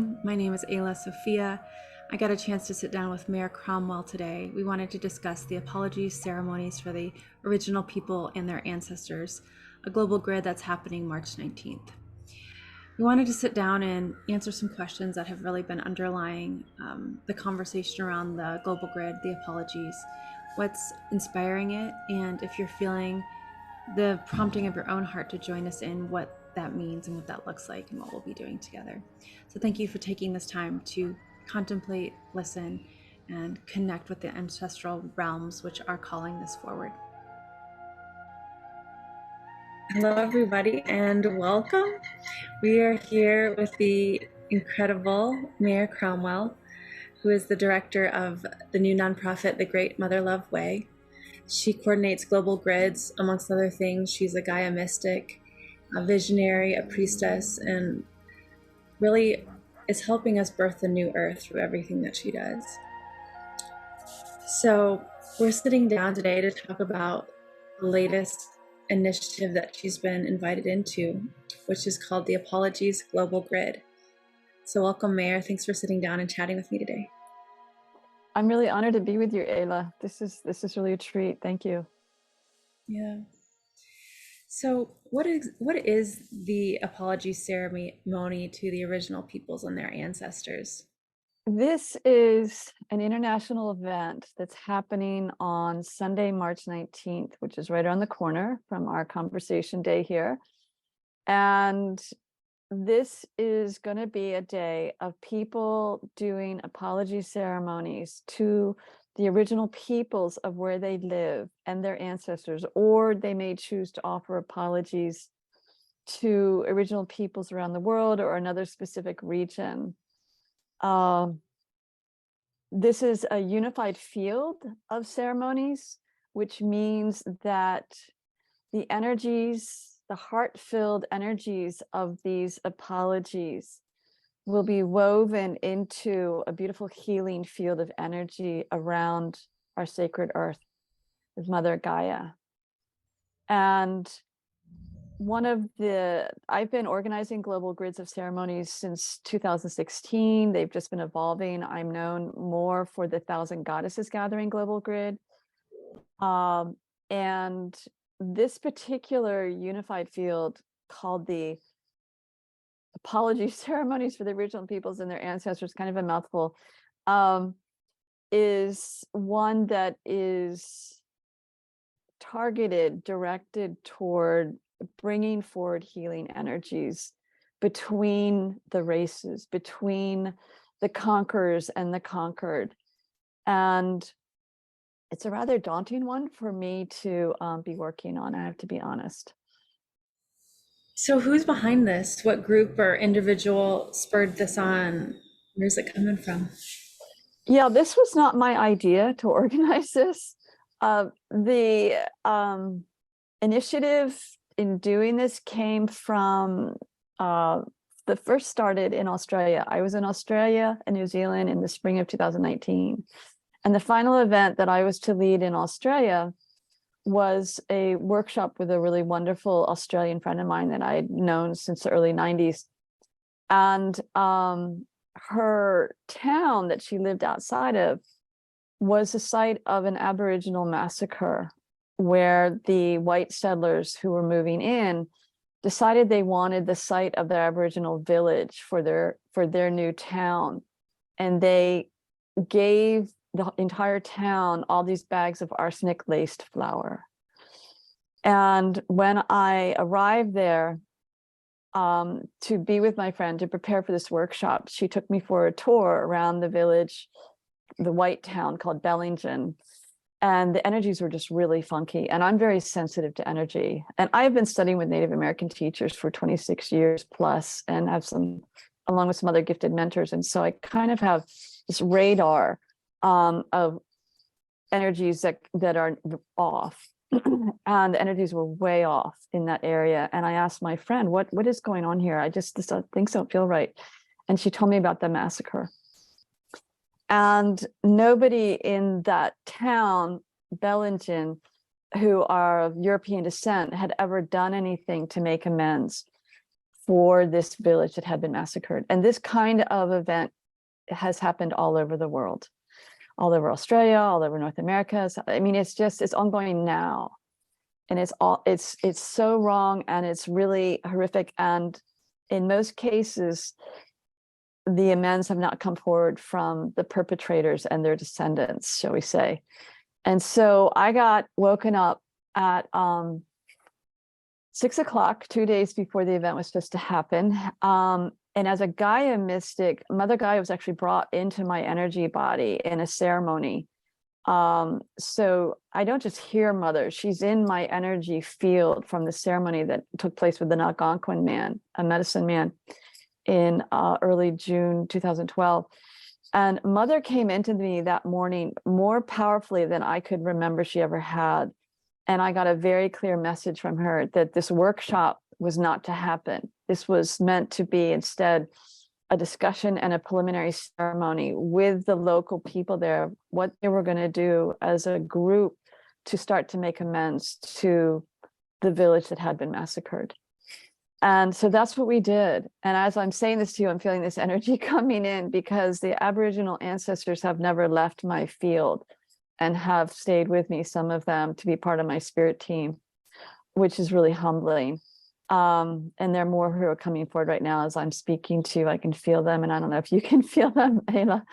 everyone. My name is Aelah Sophia. I got a chance to sit down with Mare Cromwell today. We wanted to discuss the apology ceremonies for the original people and their ancestors, a global grid that's happening March 19th. We wanted to sit down and answer some questions that have really been underlying the conversation around the global grid, the apologies, what's inspiring it, and if you're feeling the prompting of your own heart to join us in what that means and what that looks like and what we'll be doing together. So thank you for taking this time to contemplate, listen, and connect with the ancestral realms which are calling this forward. Hello everybody and welcome. We are here with the incredible Mare Cromwell, who is the director of the new nonprofit, The Great Mother Love Way. She coordinates global grids, amongst other things. She's a Gaia mystic, a visionary, a priestess, and really is helping us birth the new earth through everything that she does. So we're sitting down today to talk about the latest initiative that she's been invited into, which is called the Apologies Global Grid. So welcome, Mare. Thanks for sitting down and chatting with me today. I'm really honored to be with you, Aelah. This is really a treat. Thank you. Yeah. So what is the apology ceremony to the original peoples and their ancestors? This is an international event that's happening on Sunday, March 19th, which is right around the corner from our conversation day here. And this is going to be a day of people doing apology ceremonies to the original peoples of where they live and their ancestors, or they may choose to offer apologies to original peoples around the world or another specific region. This is a unified field of ceremonies, which means that the energies, the heart-filled energies of these apologies will be woven into a beautiful healing field of energy around our sacred earth with Mother Gaia. And I've been organizing global grids of ceremonies since 2016. They've just been evolving. I'm known more for the 1,000 Goddesses Gathering Global Grid. And this particular unified field, called the Apology Ceremonies for the Original Peoples and Their Ancestors, kind of a mouthful, is one that is targeted, directed toward bringing forward healing energies between the races, between the conquerors and the conquered. And it's a rather daunting one for me to be working on, I have to be honest. So who's behind this? What group or individual spurred this on? Where's it coming from? Yeah, this was not my idea to organize this. The initiative in doing this came from the first started in Australia. I was in Australia and New Zealand in the spring of 2019. And the final event that I was to lead in Australia was a workshop with a really wonderful Australian friend of mine that I'd known since the early 90s. And her town that she lived outside of was the site of an Aboriginal massacre where the white settlers who were moving in decided they wanted the site of their Aboriginal village for their new town. And they gave the entire town all these bags of arsenic laced flour. And when I arrived there to be with my friend to prepare for this workshop, she took me for a tour around the village, the white town called Bellingen. And the energies were just really funky. And I'm very sensitive to energy. And I've been studying with Native American teachers for 26 years plus, and have along with some other gifted mentors. And so I kind of have this radar of energies that are off. And the energies were way off in that area. And I asked my friend, what is going on here? Things don't feel right. And she told me about the massacre. And nobody in that town, Bellingen, who are of European descent, had ever done anything to make amends for this village that had been massacred. And this kind of event has happened all over the world, all over Australia, all over North America. So, I mean, it's ongoing now. And it's so wrong, and it's really horrific. And in most cases, the amends have not come forward from the perpetrators and their descendants, shall we say. And so I got woken up at 6 o'clock, 2 days before the event was supposed to happen. And as a Gaia mystic, Mother Gaia was actually brought into my energy body in a ceremony. So I don't just hear Mother, she's in my energy field from the ceremony that took place with the Algonquin man, a medicine man, in early June 2012. And Mother came into me that morning more powerfully than I could remember she ever had. And I got a very clear message from her that this workshop was not to happen. This was meant to be instead a discussion and a preliminary ceremony with the local people there, what they were going to do as a group to start to make amends to the village that had been massacred. And so that's what we did. And as I'm saying this to you, I'm feeling this energy coming in, because the Aboriginal ancestors have never left my field and have stayed with me, some of them, to be part of my spirit team, which is really humbling. And there are more who are coming forward right now as I'm speaking to. I can feel them, and I don't know if you can feel them, Aelah.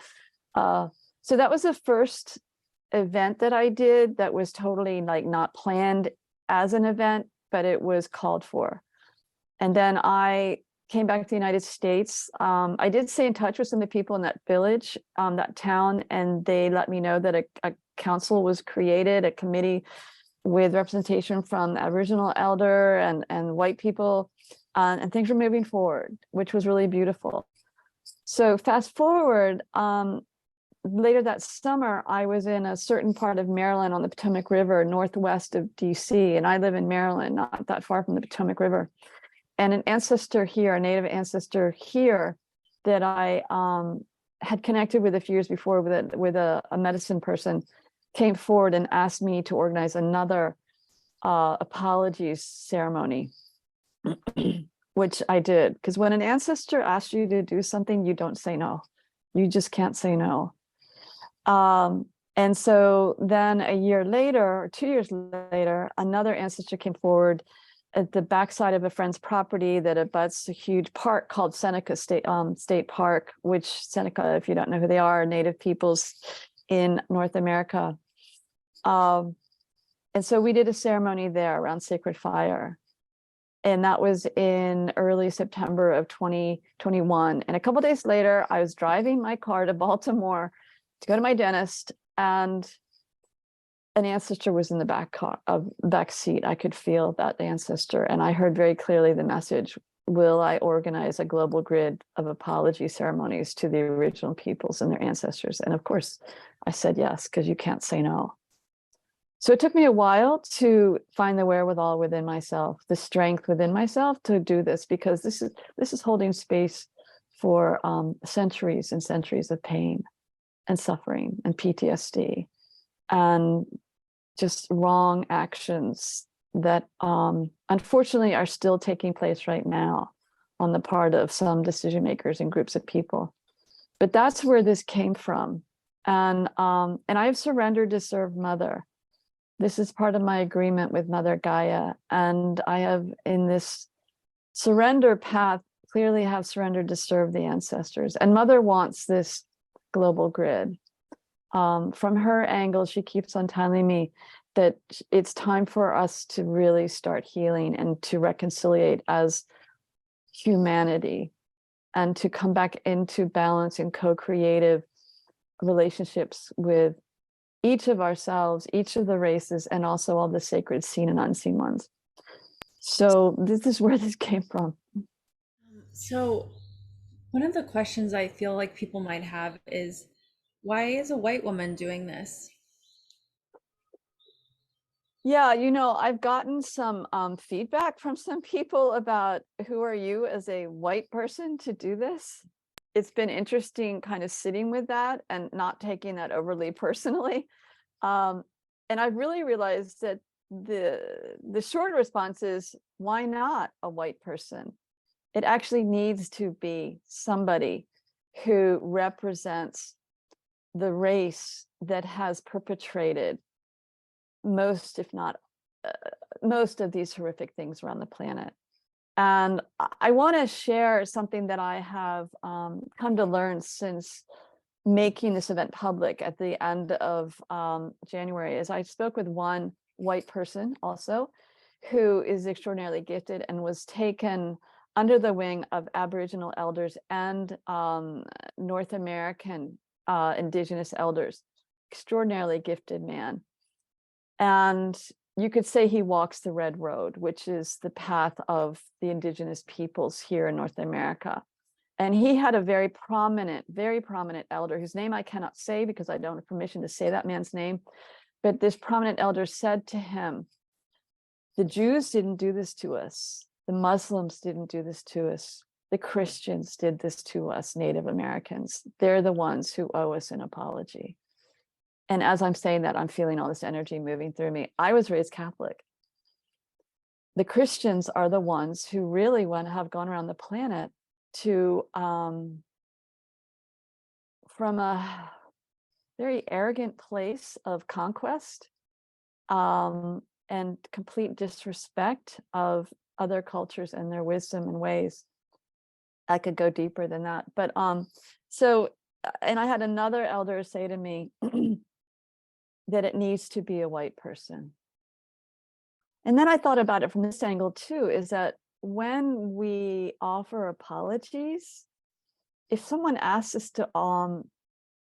So that was the first event that I did that was totally like not planned as an event, but it was called for. And then I came back to the United States. I did stay in touch with some of the people in that village, that town, and they let me know that a council was created, a committee with representation from Aboriginal elder and white people, and things were moving forward, which was really beautiful. So fast forward, later that summer, I was in a certain part of Maryland on the Potomac River, northwest of DC, and I live in Maryland, not that far from the Potomac River. And an ancestor here, a native ancestor here that I had connected with a few years before with a medicine person, came forward and asked me to organize another apologies ceremony, which I did. Because when an ancestor asks you to do something, you don't say no. You just can't say no. And so then a year later, or 2 years later, another ancestor came forward at the backside of a friend's property that abuts a huge park called Seneca State Park, which Seneca, if you don't know who they are native peoples in North America. And so we did a ceremony there around sacred fire. And that was in early September of 2021. And a couple of days later, I was driving my car to Baltimore to go to my dentist, and an ancestor was in the back seat. I could feel that ancestor, and I heard very clearly the message, will I organize a global grid of apology ceremonies to the original peoples and their ancestors? And of course, I said yes, because you can't say no. So it took me a while to find the wherewithal within myself, the strength within myself to do this, because this is holding space for centuries and centuries of pain and suffering and PTSD and just wrong actions that unfortunately are still taking place right now on the part of some decision makers and groups of people. But that's where this came from. And I have surrendered to serve Mother. This is part of my agreement with Mother Gaia. And I have, in this surrender path, clearly have surrendered to serve the ancestors. And Mother wants this global grid. From her angle, she keeps on telling me that it's time for us to really start healing and to reconciliate as humanity and to come back into balance and co-creative relationships with each of ourselves, each of the races, and also all the sacred seen and unseen ones. So this is where this came from. So one of the questions I feel like people might have is, why is a white woman doing this? Yeah, I've gotten some feedback from some people about, who are you as a white person to do this? It's been interesting kind of sitting with that and not taking that overly personally. And I've really realized that the short response is, why not a white person? It actually needs to be somebody who represents the race that has perpetrated most, if not most of these horrific things around the planet. And I want to share something that I have come to learn since making this event public at the end of January. Is I spoke with one white person also who is extraordinarily gifted and was taken under the wing of Aboriginal elders and North American Indigenous elders. Extraordinarily gifted man. And you could say he walks the red road, which is the path of the indigenous peoples here in North America. And he had a very prominent elder whose name I cannot say because I don't have permission to say that man's name. But this prominent elder said to him, the Jews didn't do this to us. The Muslims didn't do this to us. The Christians did this to us, Native Americans. They're the ones who owe us an apology. And as I'm saying that, I'm feeling all this energy moving through me. I was raised Catholic. The Christians are the ones who really have gone around the planet to, from a very arrogant place of conquest and complete disrespect of other cultures and their wisdom and ways. I could go deeper than that. But so, and I had another elder say to me, that it needs to be a white person. And then I thought about it from this angle too, is that when we offer apologies, if someone asks us to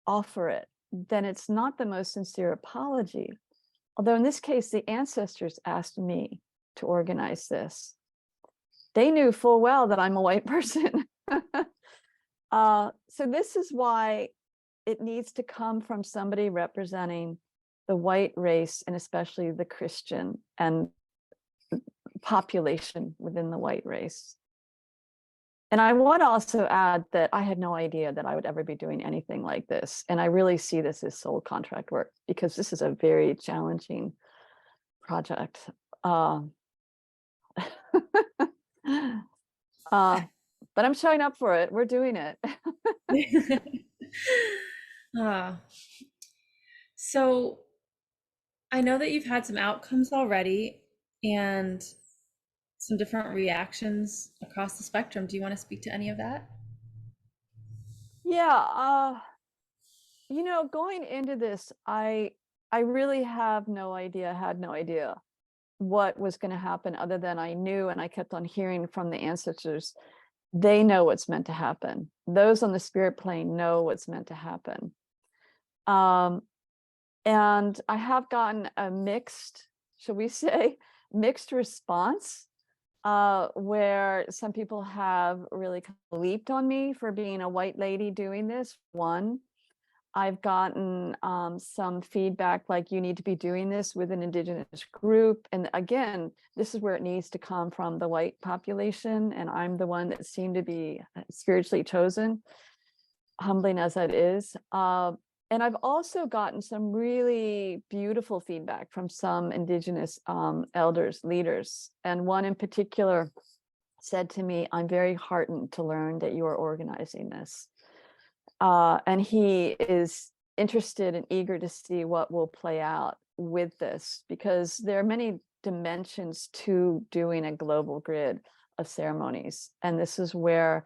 offer it, then it's not the most sincere apology. Although in this case, the ancestors asked me to organize this. They knew full well that I'm a white person. So this is why it needs to come from somebody representing the white race, and especially the Christian and population within the white race. And I want to also add that I had no idea that I would ever be doing anything like this. And I really see this as soul contract work because this is a very challenging project. But I'm showing up for it. We're doing it. So I know that you've had some outcomes already and some different reactions across the spectrum. Do you want to speak to any of that? Yeah, going into this, I really had no idea what was going to happen other than I knew, and I kept on hearing from the ancestors, they know what's meant to happen. Those on the spirit plane know what's meant to happen. And I have gotten a mixed, shall we say, mixed response, where some people have really leaped on me for being a white lady doing this. One, I've gotten some feedback like, you need to be doing this with an indigenous group. And again, this is where it needs to come from the white population. And I'm the one that seemed to be spiritually chosen, humbling as that is. And I've also gotten some really beautiful feedback from some indigenous elders, leaders. And one in particular said to me, I'm very heartened to learn that you are organizing this. And he is interested and eager to see what will play out with this, because there are many dimensions to doing a global grid of ceremonies. And this is where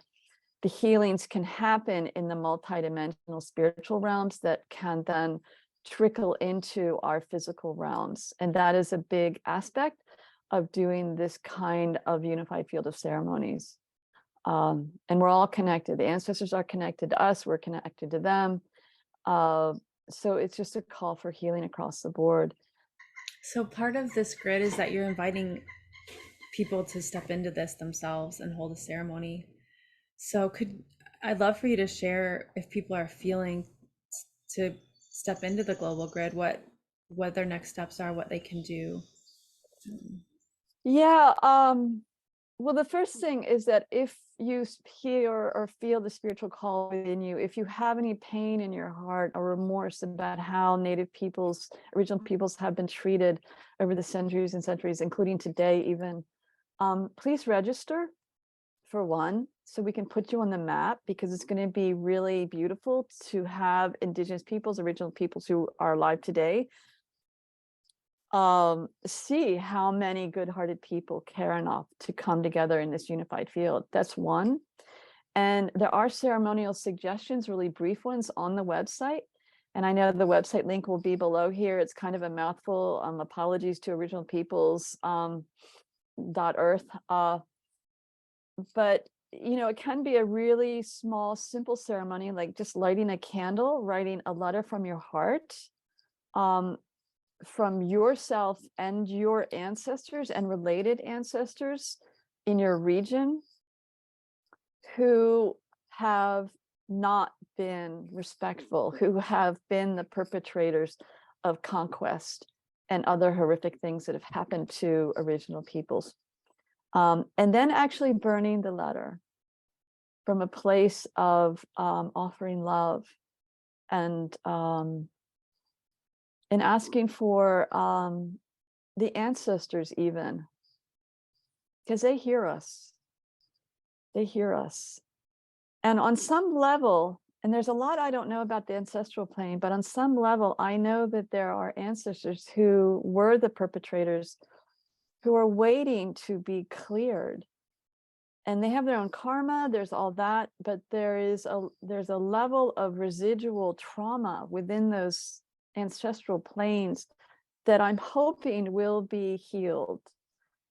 the healings can happen in the multidimensional spiritual realms that can then trickle into our physical realms. And that is a big aspect of doing this kind of unified field of ceremonies. And we're all connected. The ancestors are connected to us. We're connected to them. So it's just a call for healing across the board. So part of this grid is that you're inviting people to step into this themselves and hold a ceremony. So I'd love for you to share, if people are feeling to step into the global grid, what their next steps are, what they can do. Yeah. Well, the first thing is that if you hear or feel the spiritual call within you, if you have any pain in your heart or remorse about how Native peoples, original peoples have been treated over the centuries and centuries, including today even, please register for one, so we can put you on the map, because it's going to be really beautiful to have Indigenous peoples, original peoples who are alive today, see how many good-hearted people care enough to come together in this unified field. That's one. And there are ceremonial suggestions, really brief ones, on the website. And I know the website link will be below here. It's kind of a mouthful. Apologies to original peoples .earth. But it can be a really small, simple ceremony, like just lighting a candle, writing a letter from your heart, from yourself and your ancestors and related ancestors in your region who have not been respectful, who have been the perpetrators of conquest and other horrific things that have happened to original peoples. And then actually burning the letter from a place of offering love and asking for the ancestors, even, because they hear us. They hear us. And on some level, and there's a lot I don't know about the ancestral plane, but on some level, I know that there are ancestors who were the perpetrators, who are waiting to be cleared. And they have their own karma, there's all that, but there's a level of residual trauma within those ancestral planes that I'm hoping will be healed.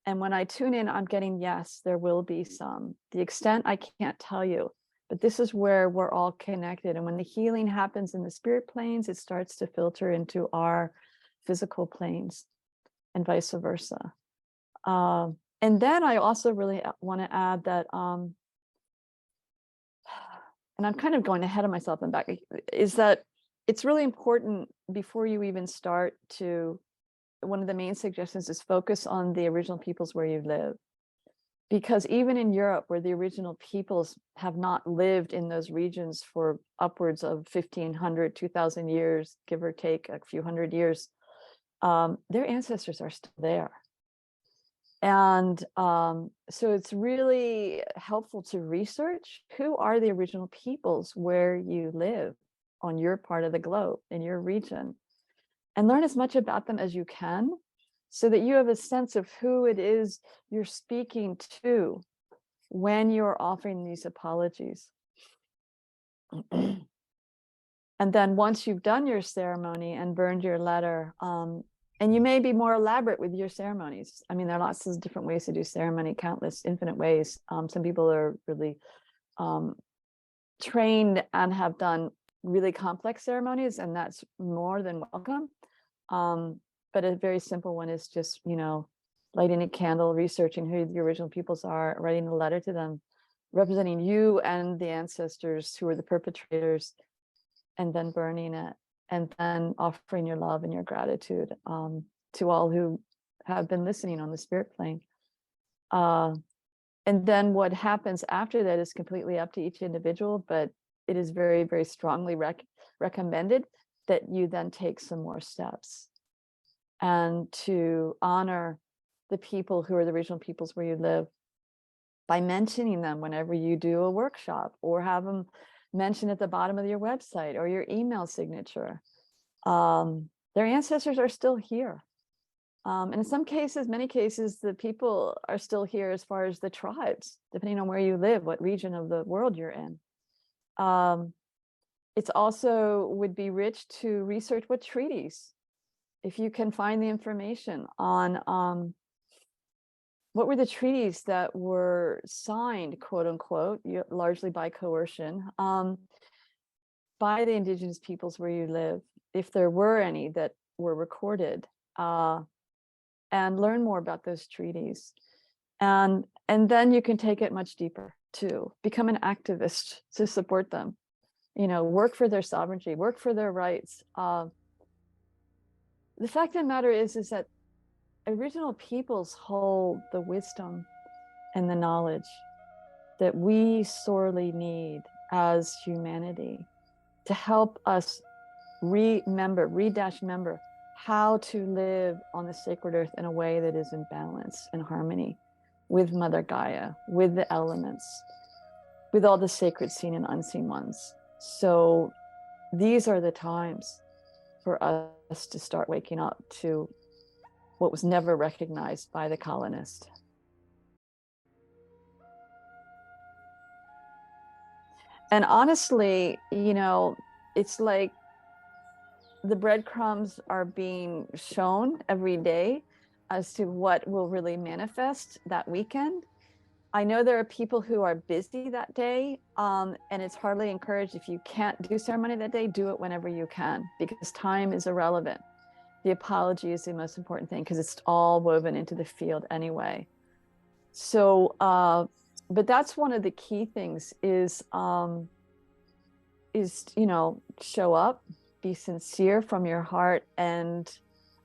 And when I tune in, I'm getting, yes, there will be some. The extent I can't tell you, but this is where we're all connected. And when the healing happens in the spirit planes, it starts to filter into our physical planes and vice versa. And then I also really want to add that, and I'm kind of going ahead of myself and back, is that it's really important before you even start to, one of the main suggestions is focus on the original peoples where you live. Because even in Europe, where the original peoples have not lived in those regions for upwards of 1,500, 2,000 years, give or take a few hundred years, their ancestors are still there. And so it's really helpful to research who are the original peoples where you live on your part of the globe, in your region, and learn as much about them as you can so that you have a sense of who it is you're speaking to when you're offering these apologies. And then once you've done your ceremony and burned your letter, and you may be more elaborate with your ceremonies. I mean, there are lots of different ways to do ceremony, countless, infinite ways. Some people are really trained and have done really complex ceremonies, and that's more than welcome. But a very simple one is just, lighting a candle, researching who the original peoples are, writing a letter to them, representing you and the ancestors who are the perpetrators, and then burning it. And then offering your love and your gratitude to all who have been listening on the spirit plane. And then what happens after that is completely up to each individual, but it is very, very strongly recommended that you then take some more steps and to honor the people who are the original peoples where you live by mentioning them whenever you do a workshop, or have them mentioned at the bottom of your website or your email signature. Their ancestors are still here. And in some cases, many cases, the people are still here as far as the tribes, depending on where you live, what region of the world you're in. It's also would be rich to research what treaties, if you can find the information on what were the treaties that were signed, quote unquote, largely by coercion, by the indigenous peoples where you live, if there were any that were recorded, and learn more about those treaties. And then you can take it much deeper too. Become an activist to support them. Work for their sovereignty, work for their rights. The fact of the matter is that original peoples hold the wisdom and the knowledge that we sorely need as humanity to help us remember how to live on the sacred earth in a way that is in balance and harmony with Mother Gaia, with the elements, with all the sacred seen and unseen ones. So these are the times for us to start waking up to what was never recognized by the colonist. And honestly, you know, it's like the breadcrumbs are being shown every day as to what will really manifest that weekend. I know there are people who are busy that day, and it's hardly encouraged. If you can't do ceremony that day, do it whenever you can, because time is irrelevant. The apology is the most important thing because it's all woven into the field anyway. So, but that's one of the key things is, you know, show up, be sincere from your heart, and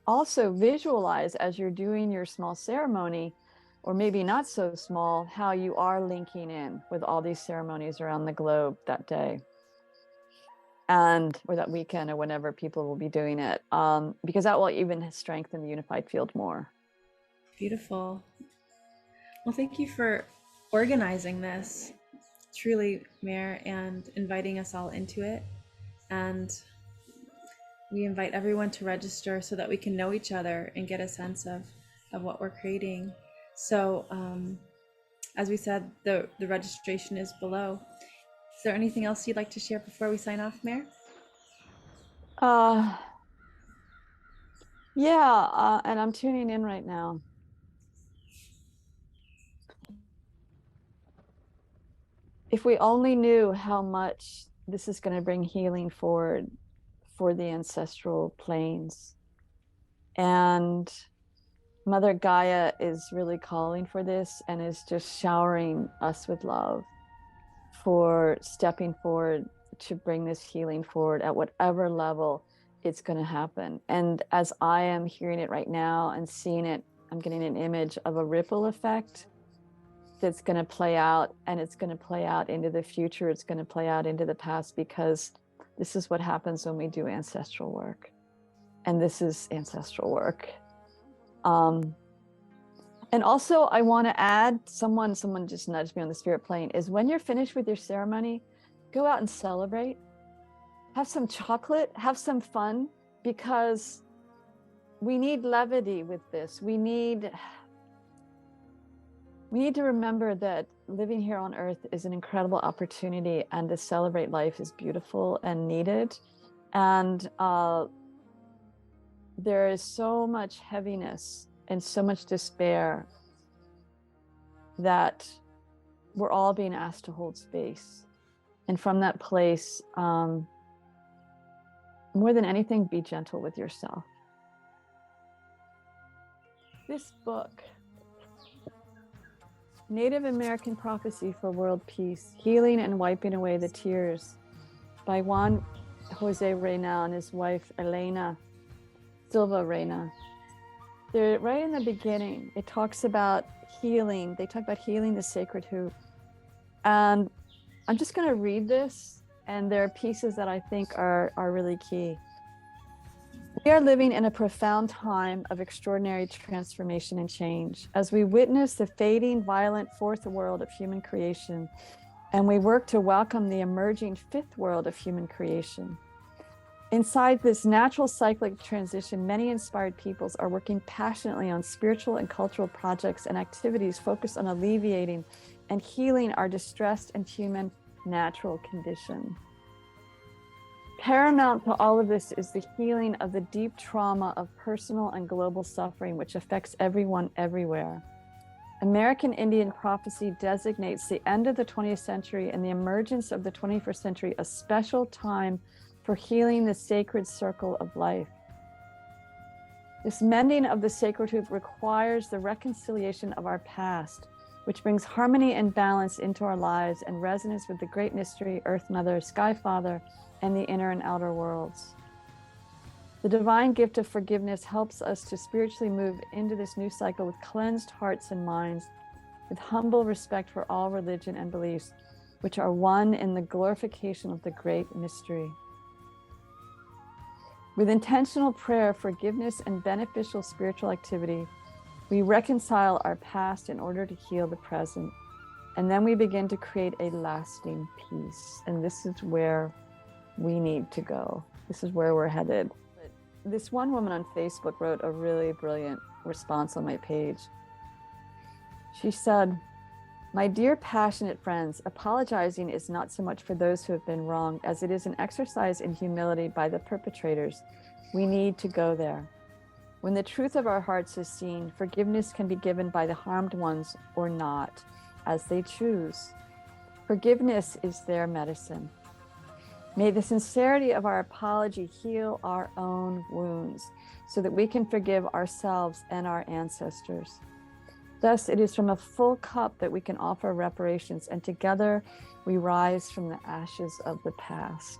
also visualize as you're doing your small ceremony, or maybe not so small, how you are linking in with all these ceremonies around the globe that day. And or that weekend or whenever people will be doing it, because that will even strengthen the unified field more. Beautiful. Well, thank you for organizing this, truly, Mare, and inviting us all into it. And we invite everyone to register so that we can know each other and get a sense of what we're creating. So as we said, the registration is below. Is there anything else you'd like to share before we sign off, Mare? Yeah, and I'm tuning in right now. If we only knew how much this is going to bring healing forward for the ancestral planes. And Mother Gaia is really calling for this and is just showering us with love for stepping forward to bring this healing forward at whatever level it's going to happen. And as I am hearing it right now and seeing it, I'm getting an image of a ripple effect that's going to play out, and it's going to play out into the future. It's going to play out into the past, because this is what happens when we do ancestral work. And this is ancestral work. And also I want to add, someone just nudged me on the spirit plane, is when you're finished with your ceremony, go out and celebrate, have some chocolate, have some fun, because we need levity with this. We need to remember that living here on earth is an incredible opportunity, and to celebrate life is beautiful and needed. And there is so much heaviness and so much despair that we're all being asked to hold space. And from that place, more than anything, be gentle with yourself. This book, Native American Prophecy for World Peace, Healing and Wiping Away the Tears, by Juan Jose Reina and his wife, Elena Silva Reina. They're right in the beginning. It talks about healing. They talk about healing the sacred hoop. And I'm just going to read this, and there are pieces that I think are really key. We are living in a profound time of extraordinary transformation and change as we witness the fading, violent fourth world of human creation, and we work to welcome the emerging fifth world of human creation. Inside this natural cyclic transition, many inspired peoples are working passionately on spiritual and cultural projects and activities focused on alleviating and healing our distressed and human natural condition. Paramount to all of this is the healing of the deep trauma of personal and global suffering, which affects everyone everywhere. American Indian prophecy designates the end of the 20th century and the emergence of the 21st century a special time for healing the sacred circle of life. This mending of the sacred hoop requires the reconciliation of our past, which brings harmony and balance into our lives and resonance with the great mystery, Earth Mother, Sky Father, and the inner and outer worlds. The divine gift of forgiveness helps us to spiritually move into this new cycle with cleansed hearts and minds, with humble respect for all religion and beliefs, which are one in the glorification of the great mystery. With intentional prayer, forgiveness, and beneficial spiritual activity, We reconcile our past in order to heal the present. And then we begin to create a lasting peace. And this is where we need to go. This is where we're headed. This one woman on Facebook wrote a really brilliant response on my page. She said, "My dear passionate friends, apologizing is not so much for those who have been wronged as it is an exercise in humility by the perpetrators. We need to go there. When the truth of our hearts is seen, forgiveness can be given by the harmed ones or not, as they choose. Forgiveness is their medicine. May the sincerity of our apology heal our own wounds so that we can forgive ourselves and our ancestors. Thus, it is from a full cup that we can offer reparations, and together we rise from the ashes of the past."